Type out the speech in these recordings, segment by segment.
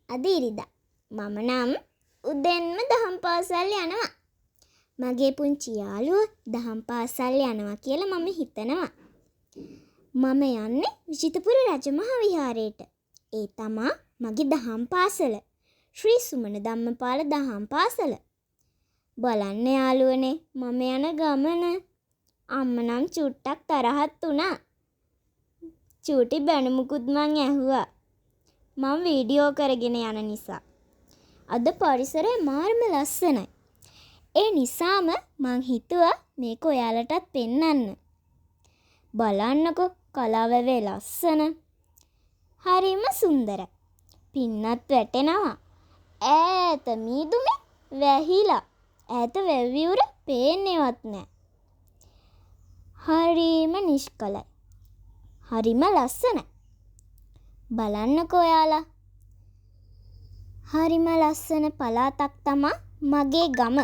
අද ඉරිදා. මම නම් උදෙන්ම දහම් පාසල් යනවා. මගේ පුංචි යාළුවෝ දහම් පාසල් යනවා කියලා මම හිතනවා. මම යන්නේ විජිතපුර රජමහා විහාරයට. ඒ තමා මගේ දහම් පාසල. ශ්‍රී සුමන ධම්මපාල දහම් පාසල. බලන්න යාළුවනේ මම යන ගමන. අම්මා නම් චුට්ටක් තරහත් වුණා. චූටි බැනුමුකුත් මං ඇහුවා. මම වීඩියෝ කරගෙන යන නිසා. අද පරිසරය මාරම ලස්සනයි. ඒ නිසාම මං හිතුවා මේක ඔයාලටත් පෙන්වන්න. බලන්නකෝ කලාවැවේ ලස්සන. හරිම සුන්දරයි. පින්නත් වැටෙනවා. ඈත මීදුමේ වැහිලා. ඈත වැව්විවුර පේන්නේවත් නැහැ. හරිම නිෂ්කලයි. හරිම ලස්සනයි. බලන්නකෝ ඔයාලා. හරිම ලස්සන පළාතක් තමා මගේ ගම.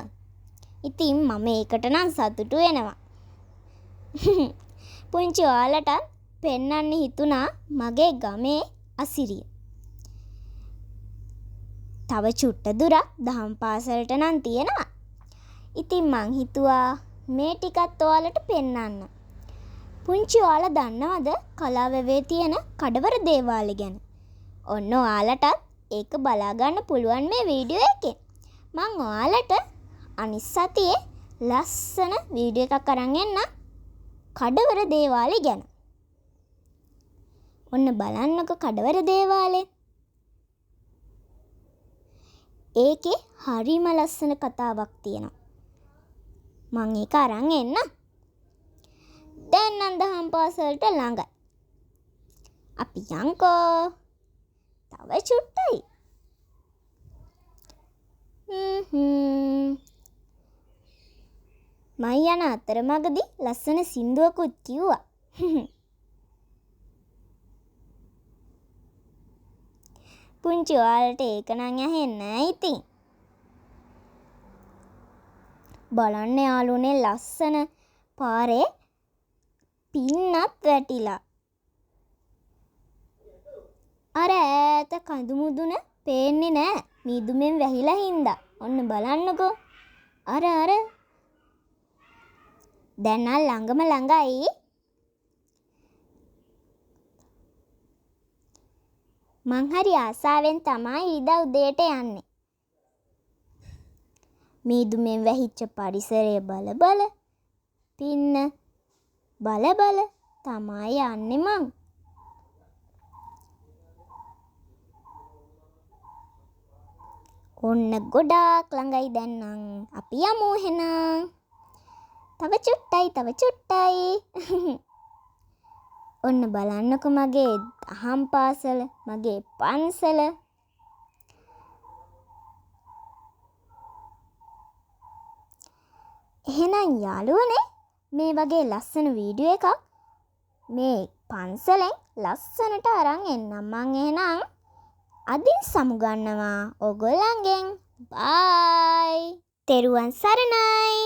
ඉතින් මම ඒකට නම් සතුටු වෙනවා. පුංචි ඔයාලට පෙන්වන්න හිතුණා මගේ ගමේ අසිරිය. තව චුට්ට දුරක් දහම් පාසලට නම් තියෙනවා. ඉතින් මං හිතුවා මේ ටිකත් ඔයාලට පෙන්වන්න. පුංචි ඔයාලා දන්නවද කලාවැවේ තියෙන කඩවර දේවාලය ගැන? ඔන්න ඔයාලටත් ඒක බලා ගන්න පුළුවන් මේ වීඩියෝ එකෙන්. මං ඔයාලට අනිත් සතියේ ලස්සන වීඩියෝ එකක් අරන් එන්න කඩවර දේවාලය ගැන. ඔන්න බලන්නකෝ කඩවර දේවාලය. ඒකේ හරිම ලස්සන කතාවක් තියෙනවා. මං ඒක අරන් එන්න. දැන් නම් දහම් පාසලට ළඟයි. අපි යන්කෝ. තව චුට්ටයි. මං යන අතරමඟදී ලස්සන සින්දුවකුත් කිව්වා. පුංචි ඔයාලට ඒක නම් ඇහෙන්නේ නැහැ ඉතින්. බලන්න යාළුවනේ ලස්සන පාරේ පින්නත් වැටිලා. අර ඈත කඳු මුදුන පේන්නේ නැහැ. මීදුමෙන් වැහිලා හින්දා. ඔන්න බලන්නකෝ. අර දැන් නම් ළඟම ළඟයි. මං හරි ආසාවෙන් තමයි ඉරිදා උදේට යන්නේ. මීදුමෙන් වැහිච්ච පරිසරය බල පින්න බල තමයි යන්නේ මං. ඔන්න ගොඩාක් ළඟයි දැන් නම්. අපි යමු එහෙනම්. තව චුට්ටයි. ඔන්න බලන්නකෝ මගේ දහම් පාසල, මගේ පන්සල. එහෙනම් යාළුවනේ මේ වගේ ලස්සන වීඩියෝ එකක් මේ පන්සලෙන් ලස්සනට අරන් එන්නම් මං එහෙනම්. අදින් සමුගන්නවා ඔයගොල්ලන්ගෙන්. බයි. තෙරුවන් සරණයි.